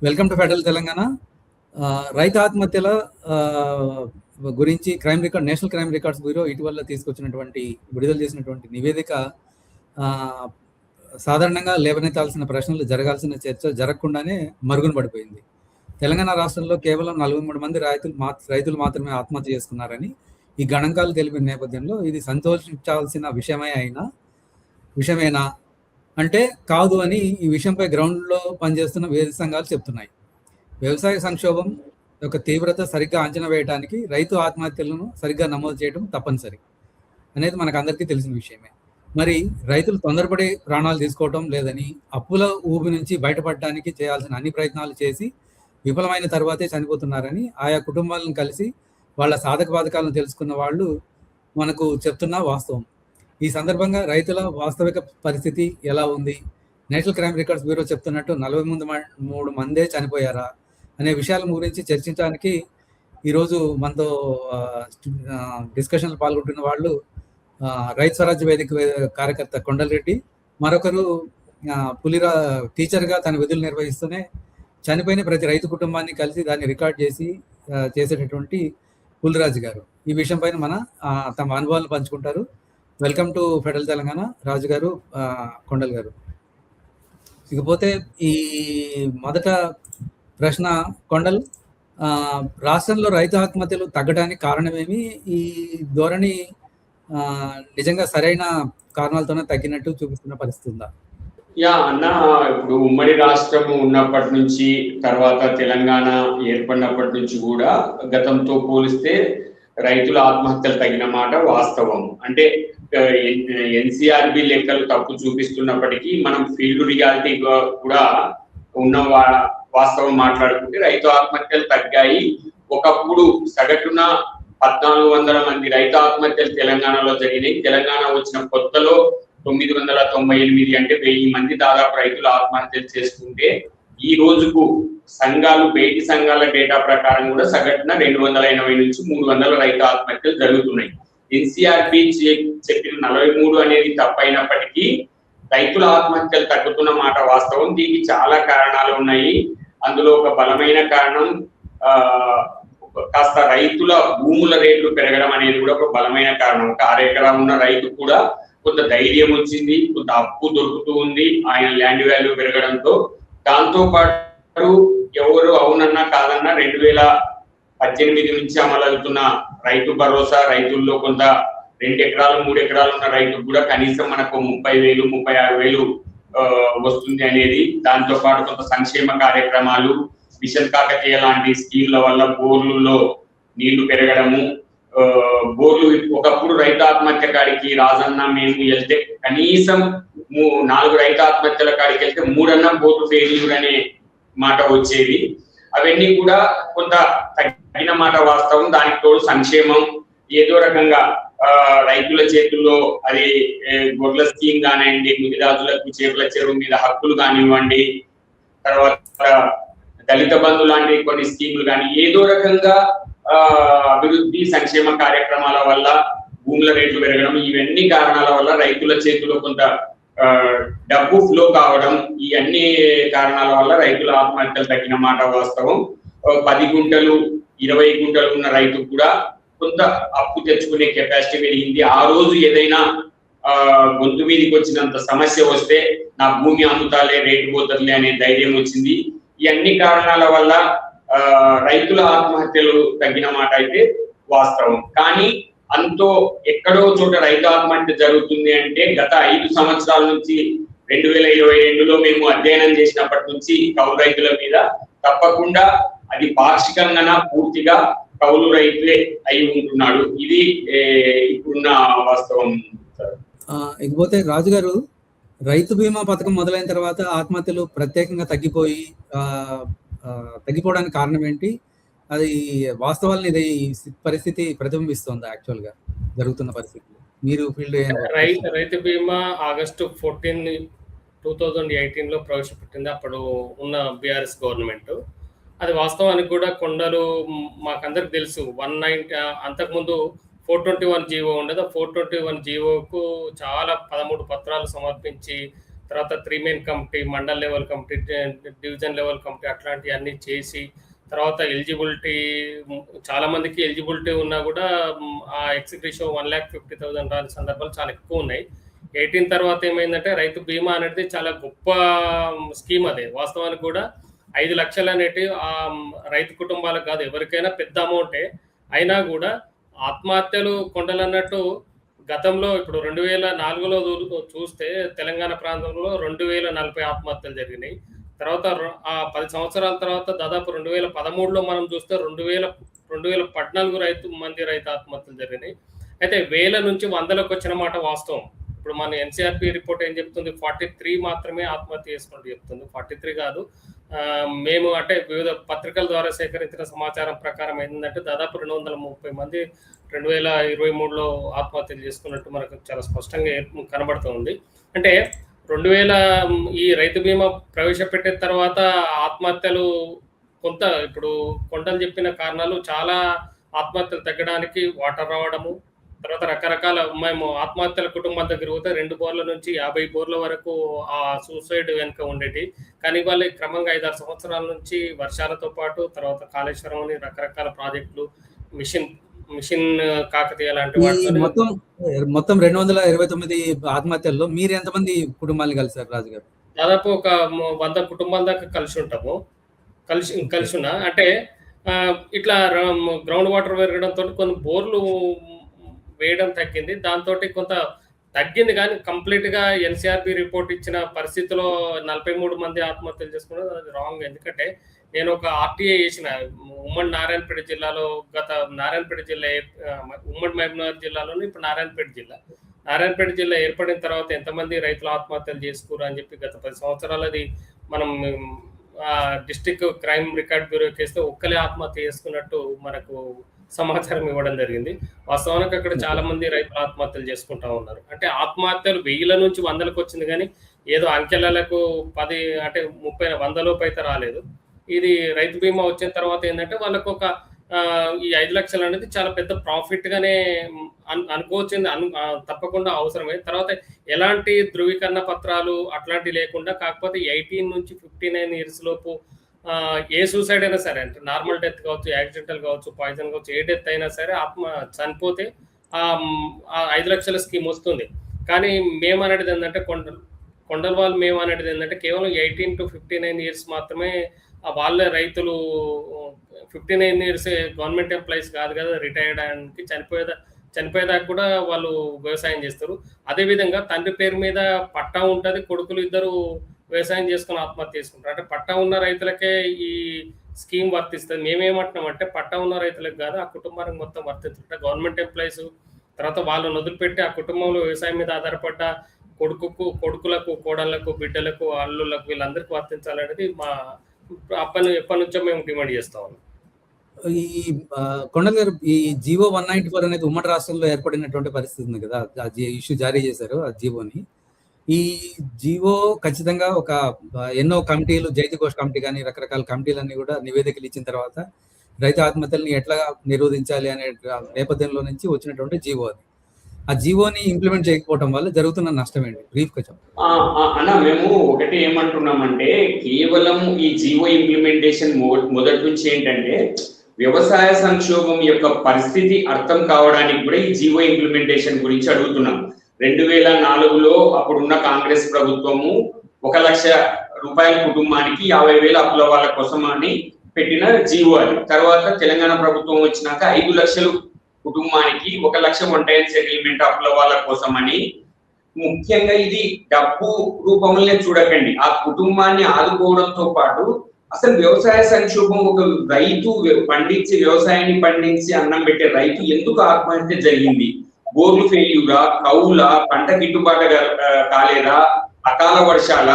Welcome to federal Telangana. రైతు ఆత్మహత్యల గురించి నేషనల్ క్రైమ్ రికార్డ్స్ బ్యూరో ఇటీవల తీసుకొచ్చినటువంటి విడుదల చేసినటువంటి నివేదిక సాధారణంగా లేవనెత్తాల్సిన ప్రశ్నలు జరగాల్సిన చర్చ జరగకుండానే మరుగున పడిపోయింది. తెలంగాణ రాష్ట్రంలో కేవలం 43 మంది రైతులు మాత్రమే ఆత్మహత్య చేసుకున్నారని ఈ గణాంకాలు తెలిపిన నేపథ్యంలో ఇది సంతోషించాల్సిన విషయమేనా అంటే కాదు అని ఈ విషయంపై గ్రౌండ్లో పనిచేస్తున్న వివిధ సంఘాలు చెప్తున్నాయి. వ్యవసాయ సంక్షోభం యొక్క తీవ్రత సరిగ్గా అంచనా వేయడానికి రైతు ఆత్మహత్యలను సరిగ్గా నమోదు చేయడం తప్పనిసరి అనేది మనకు అందరికీ తెలిసిన విషయమే. మరి రైతులు తొందరపడి ప్రాణాలు తీసుకోవటం లేదని, అప్పుల ఊబి నుంచి బయటపడడానికి చేయాల్సిన అన్ని ప్రయత్నాలు చేసి విఫలమైన తర్వాతే చనిపోతున్నారని ఆయా కుటుంబాలను కలిసి వాళ్ళ సాధక బాధకాలను తెలుసుకున్న వాళ్ళు మనకు చెప్తున్న వాస్తవం. ఈ సందర్భంగా రైతుల వాస్తవిక పరిస్థితి ఎలా ఉంది, నేషనల్ క్రైమ్ రికార్డ్స్ బ్యూరో చెప్తున్నట్టు 43 మందే చనిపోయారా అనే విషయాల గురించి చర్చించడానికి ఈరోజు మనతో డిస్కషన్లు పాల్గొంటున్న వాళ్ళు రైతు స్వరాజ్య వేదిక కార్యకర్త కొండలరెడ్డి, మరొకరు టీచర్గా తన విధులు నిర్వహిస్తూనే చనిపోయిన ప్రతి రైతు కుటుంబాన్ని కలిసి దాన్ని రికార్డ్ చేసేటటువంటి పులిరాజు గారు. ఈ విషయం పైన తమ అనుభవాలను పంచుకుంటారు. వెల్కమ్ టు ఫెడరల్ తెలంగాణ రాజు గారు, కొండల్ గారు. ఇకపోతే ఈ మొదట ప్రశ్న, కొండల్, రాష్ట్రంలో రైతు ఆత్మహత్యలు తగ్గడానికి కారణమేమి? ఈ ధోరణి నిజంగా సరైన కారణాలతోనే తగ్గినట్టు చూపిస్తున్న పరిస్థితి ఉందా? అన్న, ఇప్పుడు ఉమ్మడి రాష్ట్రం ఉన్నప్పటి నుంచి, తర్వాత తెలంగాణ ఏర్పడినప్పటి నుంచి కూడా గతంతో పోలిస్తే రైతుల ఆత్మహత్యలు తగిన మాట వాస్తవం. అంటే ఎన్సీఆర్బి లెక్కలు తప్పు చూపిస్తున్నప్పటికీ మనం ఫీల్డ్ రియాలిటీ కూడా ఉన్న వాస్తవం మాట్లాడుకుంటే రైతు ఆత్మహత్యలు తగ్గాయి. ఒకప్పుడు సగటున 1400 మంది రైతు ఆత్మహత్యలు తెలంగాణలో జరిగినాయి. తెలంగాణ వచ్చిన కొత్తలో 998, అంటే 1000 మంది దాదాపు రైతులు ఆత్మహత్యలు చేసుకుంటే ఈ రోజుకు బయటి సంఘాల డేటా ప్రకారం కూడా సగటున 280 నుంచి 300 రైతు ఆత్మహత్యలు జరుగుతున్నాయి. ఎన్సీఆర్బి చెప్పిన 43 అనేది తప్పైనప్పటికీ రైతుల ఆత్మహత్యలు తగ్గుతున్న మాట వాస్తవం. దీనికి చాలా కారణాలు ఉన్నాయి. అందులో ఒక బలమైన కారణం కాస్త రైతుల భూముల రేట్లు పెరగడం అనేది కూడా ఒక బలమైన కారణం. ఒక 6 ఎకరాలు ఉన్న రైతు కూడా కొంత ధైర్యం వచ్చింది, కొంత అప్పు దొరుకుతూ ఉంది ఆయన ల్యాండ్ వాల్యూ పెరగడంతో. దాంతో పాటు ఎవరు అవునన్నా కాదన్నా 2018 నుంచి అమలవుతున్న రైతు భరోసా, రైతుల్లో కొంత 2 ఎకరాలు 3 ఎకరాలు ఉన్న రైతుకు కూడా కనీసం మనకు 30,000 36,000 వస్తుంది అనేది. దాంతో పాటు కొంత సంక్షేమ కార్యక్రమాలు, మిషన్ కాకతీయ లాంటి స్కీమ్ల వల్ల బోర్లులో నీళ్లు పెరగడము. బోర్లు ఒకప్పుడు రైతు ఆత్మహత్య కాడికి రాజన్న మేము వెళ్తే కనీసం 4 రైతు ఆత్మహత్యల కాడికి వెళ్తే 3 అన్న బోర్లు ఫెయిల్యూర్ అనే మాట వచ్చేది. అవన్నీ కూడా కొంత తగిన మాట వాస్తవం. దానికి తోడు సంక్షేమం ఏదో రకంగా రైతుల చేతుల్లో, అది గొర్రెల స్కీమ్ కానివ్వండి, ముదిరాజులకు చేపల చెరువు మీద హక్కులు కానివ్వండి, తర్వాత దళిత బంధు లాంటి కొన్ని స్కీములు కానీ, ఏదో రకంగా అభివృద్ధి సంక్షేమ కార్యక్రమాల వల్ల భూముల రేట్లు పెరగడం, ఇవన్నీ కారణాల వల్ల రైతుల చేతిలో కొంత డబ్బు ఫ్లో కావడం, ఈ అన్ని కారణాల వల్ల రైతుల ఆత్మహత్యలు తగ్గిన మాట వాస్తవం. 10 గుంటలు 20 గుంటలు ఉన్న రైతు కూడా కొంత అప్పు తెచ్చుకునే కెపాసిటీ పెరిగింది. ఆ రోజు ఏదైనా గొంతు మీదకి వచ్చినంత సమస్య వస్తే నా భూమి అమ్ముతాలే, రేటు పోతలే అనే ధైర్యం వచ్చింది. ఈ అన్ని కారణాల వల్ల రైతుల ఆత్మహత్యలు తగ్గిన మాట అయితే వాస్తవం. కానీ అంతో ఎక్కడో చోట రైతు ఆత్మహత్య జరుగుతుంది అంటే గత 5 సంవత్సరాల నుంచి 2022లో మేము అధ్యయనం చేసినప్పటి నుంచి కౌలు రైతుల మీద తప్పకుండా అది పాక్షికంగా పూర్తిగా కౌలు రైతులే అయి ఉంటున్నాడు. ఇది ఇప్పుడున్న వాస్తవం. ఇకపోతే రాజు గారు, రైతు బీమా పథకం మొదలైన తర్వాత ఆత్మహత్యలు ప్రత్యేకంగా తగ్గిపోవడానికి కారణం ఏంటి? అది వాస్తవాలను ఇది పరిస్థితి ప్రతిబింబిస్తుంది యాక్చువల్ గా జరుగుతున్న పరిస్థితి. మీరు ఫీల్డ్ రైతు బీమా August 14, 2018లో ప్రవేశపెట్టింది అప్పుడు ఉన్న బీఆర్ఎస్ గవర్నమెంట్. అది వాస్తవానికి కూడా కొండలు మాకందరికి తెలుసు. 190 అంతకుముందు 421 జీవో ఉండదు. 421 జీవోకు చాలా 13 పత్రాలు సమర్పించి తర్వాత 3 main committee, mandal level committee, division level committee అట్లాంటివన్నీ చేసి తర్వాత ఎలిజిబిలిటీ చాలా మందికి ఎలిజిబిలిటీ ఉన్నా కూడా ఆ ఎక్స్గ్రేషియో 1,50,000 రాని సందర్భాలు చాలా ఎక్కువ ఉన్నాయి. 18 తర్వాత ఏమైందంటే రైతు బీమా అనేది చాలా గొప్ప స్కీమ్. అదే వాస్తవానికి కూడా 5 లక్షలు అనేటి రైతు కుటుంబాలకు కాదు, ఎవరికైనా పెద్ద అమౌంటే. అయినా కూడా ఆత్మహత్యలు కొండలన్నట్టు గతంలో ఇప్పుడు 2004లో చూస్తే తెలంగాణ ప్రాంతంలో 2040 ఆత్మహత్యలు జరిగినాయి. తర్వాత 10 సంవత్సరాల తర్వాత దాదాపు 2013లో మనం చూస్తే 2014 మంది రైతు ఆత్మహత్యలు జరిగినాయి. అయితే వేల నుంచి వందలకు వచ్చిన మాట వాస్తవం. ఇప్పుడు మన ఎన్సీఆర్పి రిపోర్ట్ ఏం చెప్తుంది, 43 మాత్రమే ఆత్మహత్య చేసుకుంటూ చెప్తుంది. 43 కాదు, మేము అంటే వివిధ పత్రికల ద్వారా సేకరించిన సమాచారం ప్రకారం ఏంటంటే దాదాపు 230 మంది 2023లో ఆత్మహత్యలు చేసుకున్నట్టు మనకు చాలా స్పష్టంగా కనబడుతుంది. అంటే 2000 ఈ రైతు బీమా ప్రవేశపెట్టిన తర్వాత ఆత్మహత్యలు కొంత ఇప్పుడు కొండలు చెప్పిన కారణాలు చాలా ఆత్మహత్యలు తగ్గడానికి వాటర్ రావడము, తర్వాత రకరకాల మేము ఆత్మహత్యల కుటుంబం దగ్గర పోతే 2 బోర్ల నుంచి 50 బోర్ల వరకు ఆ సూసైడ్ వెనుక ఉండేటి. కానీ వాళ్ళు క్రమంగా 5-6 సంవత్సరాల నుంచి వర్షాలతో పాటు తర్వాత కాళేశ్వరం అని రకరకాల ప్రాజెక్టులు, మిషన్ కాకతీయ లాంటి వాటితో మొత్తం 229 ఆత్మహత్యల్లో మీరు ఎంతమంది కుటుంబాలను కలిసారు రాజు గారు? దాదాపు ఒక 100 కుటుంబాల దాకా కలిసి ఉంటాము. కలిసి ఉన్నా అంటే ఇట్లా గ్రౌండ్ వాటర్ పెరగడంతో కొన్ని బోర్లు వేయడం తగ్గింది. దాంతో కొంత తగ్గింది కానీ కంప్లీట్గా ఎన్సీఆర్బి రిపోర్ట్ ఇచ్చిన పరిస్థితిలో 43 మంది ఆత్మహత్యలు చేసుకున్నది అది రాంగ్. ఎందుకంటే నేను ఒక ఆర్టీఏ చేసిన ఉమ్మడి నారాయణపేట జిల్లాలో, నారాయణపేట జిల్లా ఉమ్మడి మహబూబ్నగర్ జిల్లాలోని ఇప్పుడు నారాయణపేట జిల్లా ఏర్పడిన తర్వాత ఎంతమంది రైతులు ఆత్మహత్యలు చేసుకురు అని చెప్పి గత 10 సంవత్సరాలది మనం డిస్ట్రిక్ట్ క్రైమ్ రికార్డ్ బ్యూరో కేస్తే ఒక్కలే ఆత్మహత్య చేసుకున్నట్టు మనకు సమాచారం ఇవ్వడం జరిగింది. వాస్తవానికి అక్కడ చాలా మంది రైతులు ఆత్మహత్యలు చేసుకుంటా ఉన్నారు. అంటే ఆత్మహత్యలు 1000 నుంచి 100లకు వచ్చింది కానీ ఏదో అంకెలకు 10 అంటే 30 100 లోపు అయితే రాలేదు. ఇది రైతు బీమా వచ్చిన తర్వాత ఏంటంటే వాళ్ళకు ఒక ఈ 5 లక్షలు అనేది చాలా పెద్ద ప్రాఫిట్ గానే అనుకోవచ్చింది. తప్పకుండా అవసరమే. తర్వాత ఎలాంటి ధృవీకరణ పత్రాలు అట్లాంటివి లేకుండా, కాకపోతే 18 నుంచి 59 ఇయర్స్ లోపు ఏ సూసైడ్ అయినా సరే, అంటే నార్మల్ డెత్ కావచ్చు, యాక్సిడెంటల్ కావచ్చు, పాయిజన్ కావచ్చు, ఏ డెత్ అయినా సరే చనిపోతే 5 లక్షల స్కీమ్ వస్తుంది. కానీ మేము అనేది ఏంటంటే కొండల వాళ్ళు మేము అనేది ఏంటంటే కేవలం 18 to 59 ఇయర్స్ మాత్రమే వాళ్ళే రైతులు. 59 ఇయర్స్ గవర్నమెంట్ ఎంప్లాయీస్ కాదు కదా, రిటైర్డ్ అయ్యానికి చనిపోయేదాకా కూడా వాళ్ళు వ్యవసాయం చేస్తారు. అదేవిధంగా తండ్రి పేరు మీద పట్టా ఉంటుంది, కొడుకులు ఇద్దరు వ్యవసాయం చేసుకుని ఆత్మహత్య చేసుకుంటారు. అంటే పట్టా ఉన్న రైతులకే ఈ స్కీమ్ వర్తిస్తుంది. మేమేమంటున్నామంటే పట్టా ఉన్న రైతులకు కాదు, ఆ కుటుంబానికి మొత్తం వర్తిస్తుంటే గవర్నమెంట్ ఎంప్లాయీస్ తర్వాత వాళ్ళని వదిలిపెట్టి ఆ కుటుంబంలో వ్యవసాయం మీద ఆధారపడ్డ కొడుకులకు, కోడళ్లకు, బిడ్డలకు, అల్లులకు వీళ్ళందరికీ వర్తించాలనేది మా ఎప్పటి నుంచో మేము డిమాండ్ చేస్తా ఉన్నాం. ఈ కొండల గారు, ఈ జీవో 194 అనేది ఉమ్మడి రాష్ట్రంలో ఏర్పడినటువంటి పరిస్థితి ఉంది కదా, ఆ ఇష్యూ జారీ చేశారు ఆ జీవోని. ఈ జీవో ఖచ్చితంగా ఒక ఎన్నో కమిటీలు, జైతి ఘోష్ కమిటీ కానీ రకరకాల కమిటీలన్నీ కూడా నివేదికలు ఇచ్చిన తర్వాత రైతు ఆత్మహత్యల్ని ఎట్లా నిరోధించాలి అనే నేపథ్యంలో నుంచి వచ్చినటువంటి జీవో అది. ఆ జీవోని ఇంప్లిమెంట్ చేయకపోవడం వల్ల జరుగుతున్న నష్టం ఏంటి, బ్రీఫ్ గా చెప్పండి. అన్న, మేము ఒకటి ఏమంటున్నామంటే కేవలం ఈ జీవో ఇంప్లిమెంటేషన్ మొదటి నుంచి ఏంటంటే వ్యవసాయ సంక్షోభం యొక్క పరిస్థితి అర్థం కావడానికి కూడా ఈ జీవో ఇంప్లిమెంటేషన్ గురించి అడుగుతున్నాం. 2004లో అప్పుడున్న కాంగ్రెస్ ప్రభుత్వము 1 లక్ష రూపాయల కుటుంబానికి 50,000 అప్పుల వాళ్ళ కోసం అని పెట్టిన జీవో అది. తర్వాత తెలంగాణ ప్రభుత్వం వచ్చినాక 5 లక్షలు కుటుంబానికి 1 లక్ష వన్ టైం సెటిల్మెంట్ అప్పుల వాళ్ళ కోసం అని. ముఖ్యంగా ఇది డబ్బు రూపంలోనే చూడకండి, ఆ కుటుంబాన్ని ఆదుకోవడంతో పాటు అసలు వ్యవసాయ సంక్షోభం, ఒక రైతు వ్యవసాయాన్ని పండించి అన్నం పెట్టే రైతు ఎందుకు ఆత్మహత్య జరిగింది, బోర్లు ఫెయిల్యూరా, కౌల, పంట గిట్టుబాటు కాలేదా, అకాల వర్షాల,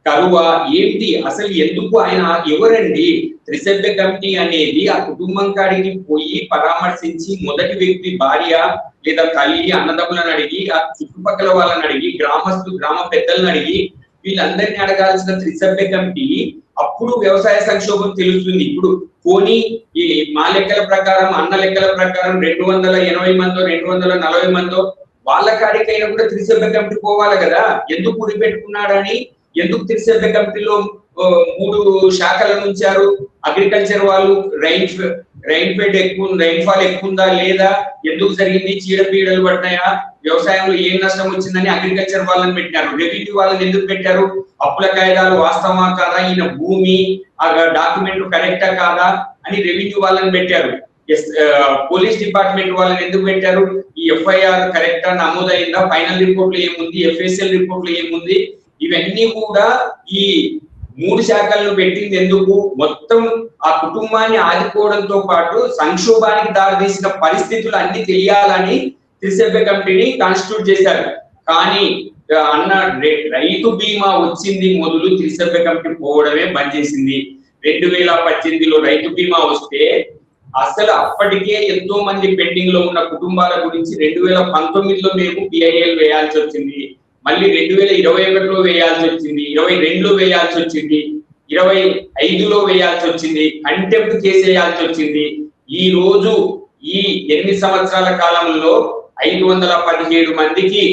కరువా, ఏంటి అసలు ఎందుకు ఆయన ఎవరండి? త్రిసభ్య కమిటీ అనేది ఆ కుటుంబం కాడికి పోయి పరామర్శించి మొదటి వ్యక్తి భార్య లేదా తల్లి, అన్నదమ్ములను అడిగి, ఆ చుట్టుపక్కల వాళ్ళని అడిగి, గ్రామ పెద్దలను అడిగి, వీళ్ళందరినీ అడగాల్సిన త్రిసభ్య కమిటీ అప్పుడు వ్యవసాయ సంక్షోభం తెలుస్తుంది. ఇప్పుడు పోనీ మా లెక్కల ప్రకారం, అన్న లెక్కల ప్రకారం 280 మందో 240 మందో వాళ్ళ కాడికైనా కూడా త్రిసభ్య కమిటీ పోవాలి కదా. ఎందుకు ముడి పెట్టుకున్నాడని, ఎందుకు త్రిసభ్య కమిటీలో 3 శాఖలను ఉంచారు? అగ్రికల్చర్ వాళ్ళు రైన్ఫాల్ ఎక్కువ ఉందా లేదా, ఎందుకు జరిగింది, చీడపీడలు పడ్డాయా, వ్యవసాయంలో ఏం నష్టం వచ్చిందని అగ్రికల్చర్ వాళ్ళని పెట్టారు. రెవెన్యూ వాళ్ళని ఎందుకు పెట్టారు? అప్పుల కాయిదాలు వాస్తవమా కాదా, ఈయన భూమి డాక్యుమెంట్ కరెక్టా కాదా అని రెవెన్యూ వాళ్ళని పెట్టారు. పోలీస్ డిపార్ట్మెంట్ వాళ్ళని ఎందుకు పెట్టారు? ఈ ఎఫ్ఐఆర్ కరెక్టా, నమోదైందా, ఫైనల్ రిపోర్ట్ లో ఏముంది, ఎఫ్ఎస్ఎల్ రిపోర్ట్ లో ఏముంది, ఇవన్నీ కూడా ఈ 3 శాఖలను పెట్టింది ఎందుకు? మొత్తం ఆ కుటుంబాన్ని ఆదుకోవడంతో పాటు సంక్షోభానికి దారితీసిన పరిస్థితులు అన్ని తెలియాలని త్రిసభ్య కమిటీని కాన్స్టిట్యూట్ చేశారు. కానీ అన్న రైతు బీమా వచ్చింది మొదలు త్రిసభ్య కమిటీ పోవడమే బంద్ చేసింది. 2018లో రైతు బీమా వస్తే అసలు అప్పటికే ఎంతో మంది పెండింగ్ లో ఉన్న కుటుంబాల గురించి 2019లో మేము పిఐఎల్ వేయాల్సి వచ్చింది, మళ్ళీ 2021లో వేయాల్సి వచ్చింది, 22లో వేయాల్సి వచ్చింది, 25లో వేయాల్సి వచ్చింది, కంటెంప్ట్ కేసు వేయాల్సి వచ్చింది. ఈ రోజు ఈ 8 సంవత్సరాల కాలంలో 517 మందికి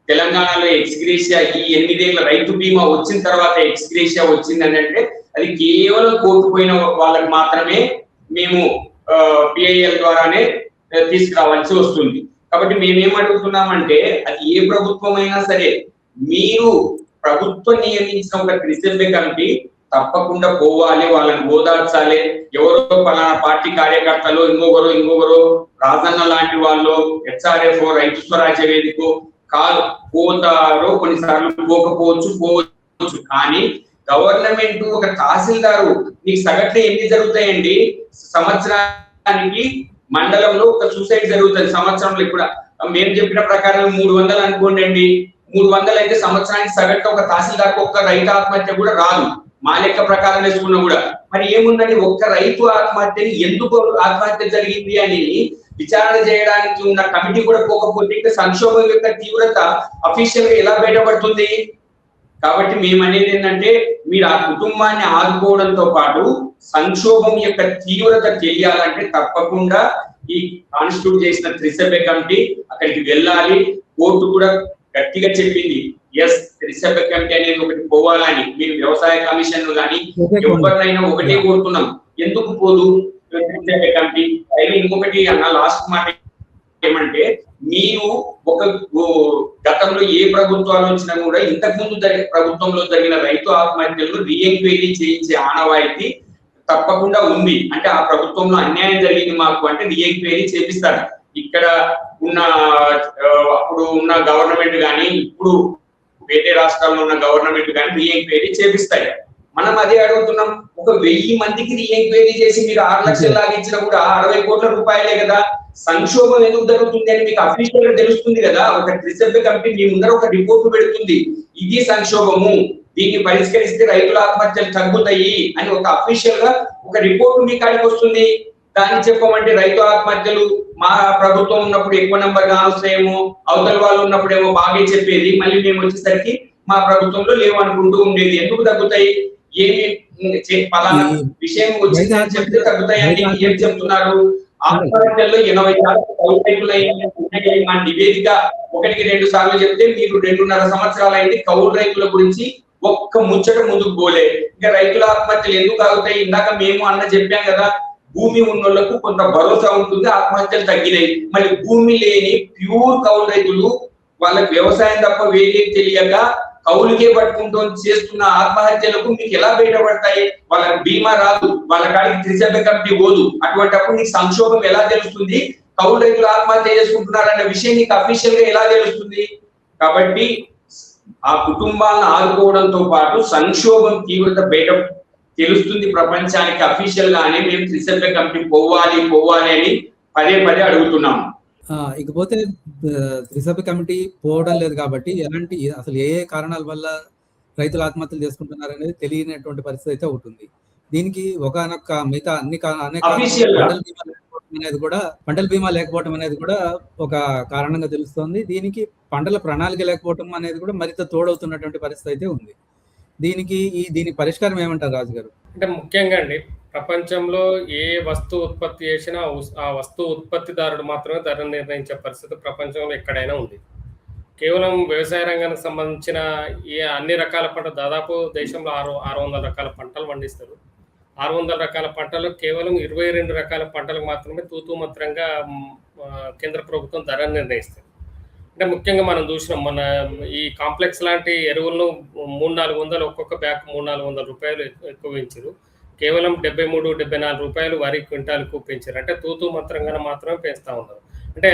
తెలంగాణలో ఎక్స్గ్రేషియా, ఈ 8 ఏళ్ల రైతు బీమా వచ్చిన తర్వాత ఎక్స్గ్రేషియా వచ్చిందని అంటే అది కేవలం కోర్టు పోయిన వాళ్ళకి మాత్రమే మేము పిఐఎల్ ద్వారానే తీసుకురావాల్సి వస్తుంది. కాబట్టి మేమేమడుగుతున్నామంటే, అది ఏ ప్రభుత్వం అయినా సరే, మీరు ప్రభుత్వం నియమించిన ఒక త్రిసభ్య కమిటీ తప్పకుండా పోవాలి, వాళ్ళని ఓదార్చాలి. ఎవరో పలానా పార్టీ కార్యకర్తలు, ఇంకొకరు రాజన్న లాంటి వాళ్ళు, హెచ్ఆర్ఎఫ్, రైతు స్వరాజ్య వేదిక పోతారో, కొన్నిసార్లు పోవచ్చు. కానీ గవర్నమెంట్ ఒక తహసీల్దారు, మీకు సగటున ఎన్ని జరుగుతాయండి సంవత్సరానికి? మండలంలో ఒక సూసైడ్ జరుగుతుంది సంవత్సరంలో. ఇప్పుడు మేము చెప్పిన ప్రకారం 300 అనుకోండి అండి, 300 అయితే సంవత్సరానికి సగటున ఒక తహసీల్దార్కి ఒక్క రైతు ఆత్మహత్య కూడా రాదు, మా లెక్క ప్రకారం వేసుకున్నా కూడా. మరి ఏముందండి, ఒక్క రైతు ఆత్మహత్యని ఎందుకు ఆత్మహత్య జరిగింది అని విచారణ చేయడానికి ఉన్న కమిటీ కూడా పోకపోతే ఇంకా సంక్షోభం యొక్క తీవ్రత అఫీషియల్ గా ఎలా బయటపడుతుంది? కాబట్టి మేము అనేది ఏంటంటే, మీరు ఆ కుటుంబాన్ని ఆదుకోవడంతో పాటు సంక్షోభం యొక్క తీవ్రత తెలియాలంటే తప్పకుండా ఈ కాన్స్టిట్యూట్ చేసిన త్రిసభ్య కమిటీ అక్కడికి వెళ్ళాలి. కోర్టు కూడా గట్టిగా చెప్పింది, ఎస్ త్రిసభ్య కమిటీ అనేది ఒకటి పోవాలని. మీరు వ్యవసాయ కమిషన్ కానీ ఎవరినైనా ఒకటే కోరుతున్నాం, ఎందుకు పోదు త్రిసభ్య కమిటీ? ఇంకొకటి అన్న లాస్ట్ మాట ఏమంటే, మీరు ఒక గతంలో ఏ ప్రభుత్వాలు వచ్చినా కూడా ఇంతకు ముందు ప్రభుత్వంలో జరిగిన రైతు ఆత్మహత్యలను రీఎంక్వైరీ చేయించే ఆనవాయితీ తప్పకుండా ఉంది. అంటే ఆ ప్రభుత్వంలో అన్యాయం జరిగింది మాకు అంటే రీఎంక్వైరీ చేపిస్తారు. ఇక్కడ ఉన్న అప్పుడు ఉన్న గవర్నమెంట్ కానీ, ఇప్పుడు వేరే రాష్ట్రాల్లో ఉన్న గవర్నమెంట్ కానీ రీఎంక్వైరీ చేపిస్తాయి. మనం అదే అడుగుతున్నాం, ఒక 1000 మందికి రీఎంక్వైరీ చేసి మీరు 6 లక్షలు లాగించినా కూడా 60 కోట్ల రూపాయలే కదా. సంక్షోభం ఎందుకు జరుగుతుంది అని మీకు అఫీషియల్ గా తెలుస్తుంది కదా. ఒక త్రిసభ్య కమిటీ మీ ముందర ఒక రిపోర్ట్ పెడుతుంది, ఇది సంక్షోభము, దీన్ని పరిష్కరిస్తే రైతుల ఆత్మహత్యలు తగ్గుతాయి అని ఒక అఫీషియల్ గా ఒక రిపోర్ట్ మీ కాడికి వస్తుంది. దాన్ని చెప్పమంటే రైతు ఆత్మహత్యలు మా ప్రభుత్వం ఉన్నప్పుడు ఎక్కువ నెంబర్ కానొస్తాయేమో, అవతల వాళ్ళు ఉన్నప్పుడేమో బాగా చెప్పేది, మళ్ళీ మేము వచ్చేసరికి మా ప్రభుత్వంలో లేవు అనుకుంటూ ఉండేది. ఎందుకు తగ్గుతాయి? ఏమి పలానా విషయం వచ్చి చెప్తే తగ్గుతాయని ఏం చెప్తున్నారు? ఆత్మహత్యల్లో 80% మా నివేదిక 1-2 సార్లు చెప్తే మీరు 2.5 సంవత్సరాలు అయింది కౌలు రైతుల గురించి ఒక్క ముచ్చట ముందుకు పోలే. ఇంకా రైతుల ఆత్మహత్యలు ఎందుకు ఆగుతాయి? ఇందాక మేము అన్న చెప్పాం కదా, భూమి ఉన్నోళ్లకు కొంత భరోసా ఉంటుంది, ఆత్మహత్యలు తగ్గినాయి. మళ్ళీ భూమి లేని ప్యూర్ కౌలు రైతులు, వాళ్ళకి వ్యవసాయం తప్ప వేరే తెలియక కౌలుకే పట్టుకుంటూ చేస్తున్న ఆత్మహత్యలకు మీకు ఎలా బయటపడతాయి? వాళ్ళకి బీమా రాదు, వాళ్ళ కాడికి త్రిసభ్య కమిటీ పోదు. అటువంటిప్పుడు నీకు సంక్షోభం ఎలా తెలుస్తుంది? కౌలు రైతులు ఆత్మహత్య చేసుకుంటున్నారన్న విషయం నీకు అఫీషియల్ గా ఎలా తెలుస్తుంది? కాబట్టి ఆ కుటుంబాలను ఆదుకోవడంతో పాటు సంక్షోభం తీవ్రత బయట తెలుస్తుంది ప్రపంచానికి అఫీషియల్ గానే. మేము త్రిసభ్య కమిటీ పోవాలి అని పదే అడుగుతున్నాము. ఇకపోతే త్రిసభ్య కమిటీ పోవడం లేదు కాబట్టి ఎలాంటి అసలు ఏ కారణాల వల్ల రైతులు ఆత్మహత్యలు చేసుకుంటున్నారు అనేది తెలియనటువంటి పరిస్థితి అయితే ఉంటుంది. దీనికి ఒకనొక మిగతా పంటల బీమా లేకపోవడం అనేది కూడా ఒక కారణంగా తెలుస్తోంది. దీనికి పంటల ప్రణాళిక లేకపోవడం అనేది కూడా మరింత తోడవుతున్నటువంటి పరిస్థితి అయితే ఉంది. దీని పరిష్కారం ఏమంటారు రాజు గారు? అంటే ముఖ్యంగా అండి, ప్రపంచంలో ఏ వస్తువు ఉత్పత్తి చేసినా ఆ వస్తువు ఉత్పత్తిదారుడు మాత్రమే ధర నిర్ణయించే పరిస్థితి ప్రపంచంలో ఎక్కడైనా ఉంది. కేవలం వ్యవసాయ రంగానికి సంబంధించిన అన్ని రకాల పంటలు దాదాపు దేశంలో 600 రకాల పంటలు పండిస్తారు. 600 రకాల పంటలు కేవలం 22 రకాల పంటలకు మాత్రమే తూతూ మంత్రంగా కేంద్ర ప్రభుత్వం ధర నిర్ణయిస్తుంది. అంటే ముఖ్యంగా మనం చూసినాం మన ఈ కాంప్లెక్స్ లాంటి ఎరువులను 300-400 ఒక్కొక్క బ్యాగ్ 300-400 రూపాయలు ఎక్కువ పెంచారు. కేవలం 73-74 రూపాయలు వరి క్వింటాల్కు పెంచారు. అంటే తూతూ మంత్రంగా మాత్రమే పెంచుతా ఉన్నారు. అంటే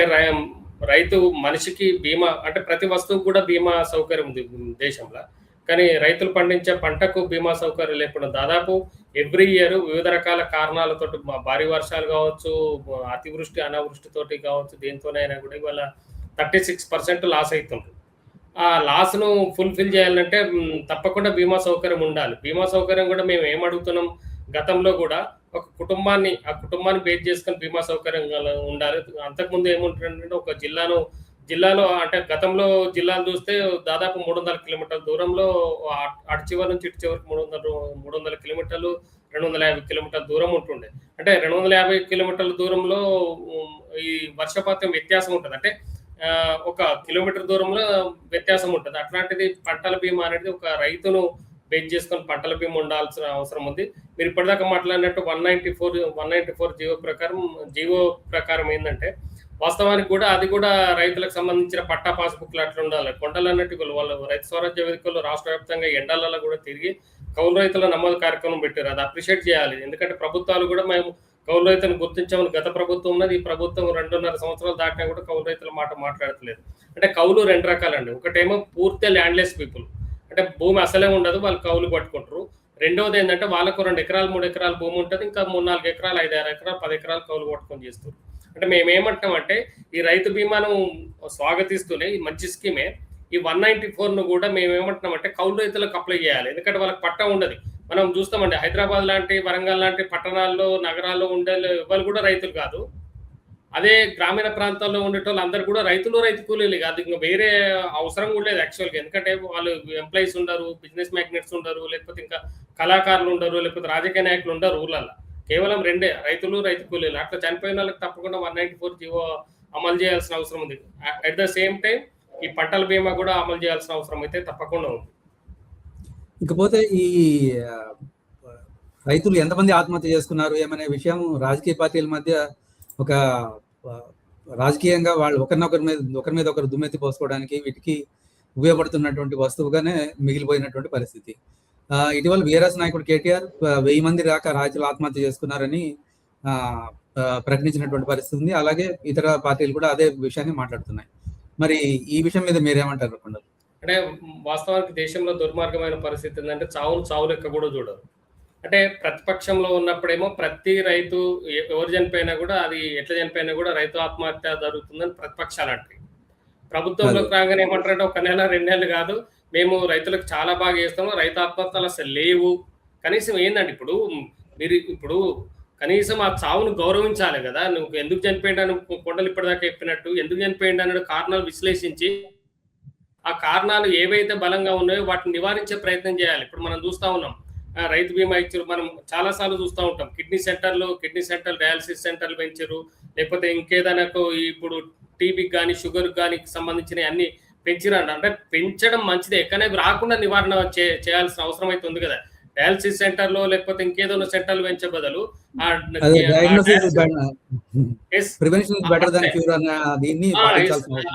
రైతు మనిషికి బీమా అంటే ప్రతి వస్తువుకు కూడా బీమా సౌకర్యం ఉంది దేశంలో. కానీ రైతులు పండించే పంటకు బీమా సౌకర్యం లేకుండా దాదాపు ఎవ్రీ ఇయర్ వివిధ రకాల కారణాలతో భారీ వర్షాలు కావచ్చు, అతివృష్టి అనావృష్టితోటి కావచ్చు, దేనితోనైనా కూడా ఇవాళ 36% లాస్ అవుతుండ్రు. ఆ లాస్‌ను ఫుల్‌ఫిల్ చేయాలంటే తప్పకుండా బీమా సౌకర్యం ఉండాలి. బీమా సౌకర్యం కూడా మేము ఏం అడుగుతున్నాం, గతంలో కూడా ఒక ఆ కుటుంబాన్ని బేస్ చేసుకొని బీమా సౌకర్యం ఉండాలి. అంతకుముందు ఏముంటుందంటే ఒక జిల్లాలో అంటే గతంలో జిల్లాలు చూస్తే దాదాపు 300 కిలోమీటర్ల దూరంలో అటు చివరి నుంచి ఇటు చివరికి 300 కిలోమీటర్లు, 250 కిలోమీటర్ల దూరం ఉంటుండే. అంటే 250 కిలోమీటర్ల దూరంలో ఈ వర్షపాతం వ్యత్యాసం ఉంటది. అంటే ఒక కిలోమీటర్ దూరంలో వ్యత్యాసం ఉంటది. అట్లాంటిది పంటల బీమా అనేది ఒక రైతును బేస్ చేసుకొని పంటల బీమా ఉండాల్సిన అవసరం ఉంది. మీరు ఇప్పటిదాకా మాట్లాడినట్టు 194 జీవో ప్రకారం ఏందంటే వాస్తవానికి కూడా అది కూడా రైతులకు సంబంధించిన పట్టా పాస్‌బుక్‌లు అట్లా ఉండాలి. కొండలన్నట్టు వాళ్ళు రైతు స్వరాజ్య వేదికలో రాష్ట్ర వ్యాప్తంగా ఎండలలో కూడా తిరిగి కౌలు రైతుల నమోదు కార్యక్రమం పెట్టారు. అది అప్రిషియేట్ చేయాలి. ఎందుకంటే ప్రభుత్వాలు కూడా మేము కౌలు రైతులను గుర్తించామని గత ప్రభుత్వం ఉన్నది. ఈ ప్రభుత్వం 2.5 సంవత్సరాలు దాటినా కూడా కౌలు రైతుల మాట మాట్లాడట్లేదు. అంటే కౌలు 2 రకాలండి. ఒకటేమో పూర్తి ల్యాండ్‌లెస్ పీపుల్, అంటే భూమి అసలే ఉండదు, వాళ్ళు కౌలు పట్టుకుంటారు. రెండోది ఏంటంటే వాళ్ళకు 2 ఎకరాలు 3 ఎకరాల భూమి ఉంటుంది. ఇంకా 3-4 ఎకరాలు 5-6 ఎకరాలు 10 ఎకరాలు కౌలు పట్టుకొని చేస్తారు. అంటే మేమేమంటామంటే ఈ రైతు బీమాను స్వాగతిస్తూనే ఈ మంచి స్కీమే ఈ 194ను కూడా మేమేమంటున్నామంటే కౌలు రైతులకు అప్లై చేయాలి. ఎందుకంటే వాళ్ళకి పట్టా ఉండదు. మనం చూస్తామండి హైదరాబాద్ లాంటి, వరంగల్ లాంటి పట్టణాల్లో, నగరాల్లో ఉండే ఎవరు కూడా రైతులు కాదు. అదే గ్రామీణ ప్రాంతాల్లో ఉండేటోళ్ళు అందరూ కూడా రైతులు, రైతు కూలీలు కాదు. ఇంక వేరే అవసరం కూడా లేదు యాక్చువల్‌గా. ఎందుకంటే వాళ్ళు ఎంప్లాయీస్ ఉండరు, బిజినెస్ మ్యాగ్నెట్స్ ఉండరు, లేకపోతే ఇంకా కళాకారులు ఉండరు, లేకపోతే రాజకీయ నాయకులు ఉండరు ఊర్లల్లో. కేవలం 2 రైతులు, రైతు కూలీలు. అట్లా చనిపోయిన వాళ్ళకి తప్పకుండా 194 జీవో అమలు చేయాల్సిన అవసరం ఉంది. అట్ ద సేమ్ టైం ఈ పంటల బీమా కూడా అమలు చేయాల్సిన అవసరం అయితే తప్పకుండా ఉంది. ఇకపోతే ఈ రైతులు ఎంతమంది ఆత్మహత్య చేసుకున్నారు ఏమనే విషయం రాజకీయ పార్టీల మధ్య ఒక రాజకీయంగా వాళ్ళు ఒకరి మీద ఒకరు దుమ్మెత్తి పోసుకోవడానికి వీటికి ఉపయోగపడుతున్నటువంటి వస్తువుగానే మిగిలిపోయినటువంటి పరిస్థితి. ఇటీవల బీఆర్ఎస్ నాయకుడు కేటీఆర్ 1000 మంది దాకా రైతులు ఆత్మహత్య చేసుకున్నారని ప్రకటించినటువంటి పరిస్థితి ఉంది. అలాగే ఇతర పార్టీలు కూడా అదే విషయాన్ని మాట్లాడుతున్నాయి. మరి ఈ విషయం మీద మీరేమంటారు? అంటే వాస్తవానికి దేశంలో దుర్మార్గమైన పరిస్థితి ఏంటంటే చావు లెక్క కూడా చూడరు. అంటే ప్రతిపక్షంలో ఉన్నప్పుడేమో ప్రతి రైతు ఎవరు చనిపోయినా కూడా అది ఎట్లా చనిపోయినా కూడా రైతు ఆత్మహత్య జరుగుతుందని ప్రతిపక్షాలు అంటాయి. ప్రభుత్వంలోకి రాగానే ఏమంటారంటే 1 నెల 2 నెలలు కాదు, మేము రైతులకు చాలా బాగా చేస్తాము, రైతు ఆత్మహత్యలు అసలు లేవు. కనీసం ఏందండి ఇప్పుడు కనీసం ఆ చావును గౌరవించాలి కదా. నువ్వు ఎందుకు చనిపోయిందని కొండలు ఇప్పటిదాకా చెప్పినట్టు ఎందుకు చనిపోయింది అనే కారణాలు విశ్లేషించి ఆ కారణాలు ఏవైతే బలంగా ఉన్నాయో వాటిని నివారించే ప్రయత్నం చేయాలి. ఇప్పుడు మనం చూస్తా ఉన్నాం రైతు బీమా ఇచ్చారు, మనం చాలా సార్లు చూస్తూ ఉంటాం. కిడ్నీ సెంటర్లు డయాలసిస్ సెంటర్లు పెంచారు, లేకపోతే ఇంకేదైనా ఇప్పుడు టీబీకి కానీ షుగర్కి కానీ సంబంధించిన అన్ని పెంచిరండి. అంటే పెంచడం మంచిదే, కానీ రాకుండా నివారణ చేయాల్సిన అవసరం అయితే ఉంది కదా. డయాలసిస్ సెంటర్లో లేకపోతే ఇంకేదో సెంటర్లు పెంచే బదులు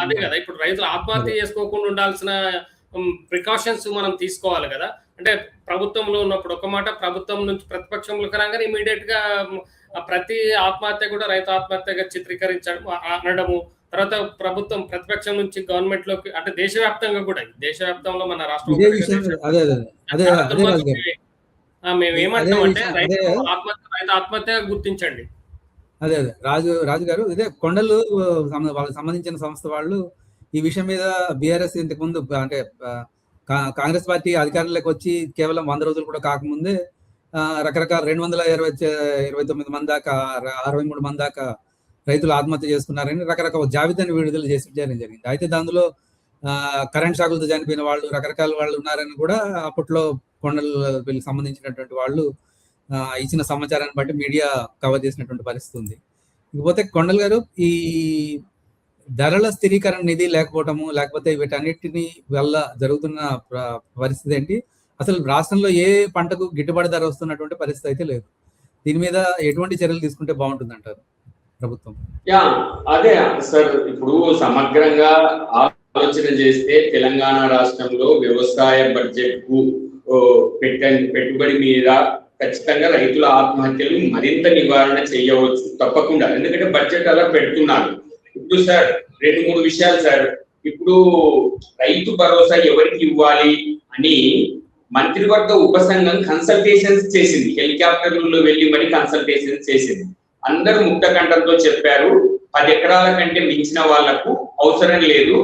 అదే కదా ఇప్పుడు రైతులు ఆత్మహత్య చేసుకోకుండా ఉండాల్సిన ప్రికాషన్స్ మనం తీసుకోవాలి కదా. అంటే ప్రభుత్వంలో ఉన్నప్పుడు ఒక మాట, ప్రభుత్వం నుంచి ప్రతిపక్షంలోకి రాగానే ఇమీడియట్ గా ప్రతి ఆత్మహత్య కూడా రైతు ఆత్మహత్యగా చిత్రీకరించడం అనడము. తర్వాత ప్రతిపక్షం నుంచి గవర్నమెంట్ లోకి అంటే దేశవ్యాప్తంలో మన రాష్ట్రం మేము ఏమంటామంటే రైతు ఆత్మహత్య గుర్తించండి. అదే రాజు గారు ఇదే కొండలు వాళ్ళకి సంబంధించిన సంస్థ వాళ్ళు ఈ విషయం మీద బీఆర్ఎస్ ఇంతకు ముందు అంటే కాంగ్రెస్ పార్టీ అధికారంలోకి వచ్చి కేవలం 100 రోజులు కూడా కాకముందే రకరకాల 229 మంది దాకా 63 మంది దాకా రైతులు ఆత్మహత్య చేసుకున్నారని రకరకాల జాబితాను విడుదల చేయడం జరిగింది. అయితే దానిలో కరెంట్ షాకులతో చనిపోయిన వాళ్ళు రకరకాల వాళ్ళు ఉన్నారని కూడా అప్పట్లో కొండలు వీళ్ళకి సంబంధించినటువంటి వాళ్ళు ఇచ్చిన సమాచారాన్ని బట్టి మీడియా కవర్ చేసినటువంటి పరిస్థితి ఉంది. ఇకపోతే కొండల్ గారు ఈ ధరల స్థిరీకరణ నిధి లేకపోవటము, లేకపోతే వీటన్నిటిని వల్ల జరుగుతున్న పరిస్థితి ఏంటి? అసలు రాష్ట్రంలో ఏ పంటకు గిట్టుబాటు ధర వస్తున్నటువంటి పరిస్థితి అయితే లేదు. దీని మీద ఎటువంటి చర్యలు తీసుకుంటే బాగుంటుంది అంటారు ప్రభుత్వం? అదే సార్, ఇప్పుడు సమగ్రంగా ఆలోచన చేస్తే తెలంగాణ రాష్ట్రంలో వ్యవసాయ బడ్జెట్ కు పెట్టుబడి మీద ఖచ్చితంగా రైతుల ఆత్మహత్యలు మరింత నివారణ చేయవచ్చు తప్పకుండా. ఎందుకంటే బడ్జెట్ అలా పెడుతున్నారు. ఇప్పుడు సార్ 2-3 విషయాలు సార్. ఇప్పుడు రైతు భరోసా ఎవరికి ఇవ్వాలి అని మంత్రివర్గ ఉపసంఘం కన్సల్టేషన్స్ చేసింది. హెలికాప్టర్లలో వెళ్ళి మరి కన్సల్టేషన్స్ చేసింది. అందరూ ముక్త కంఠంతో చెప్పారు 10 ఎకరాల కంటే మించిన వాళ్లకు అవసరం లేదు.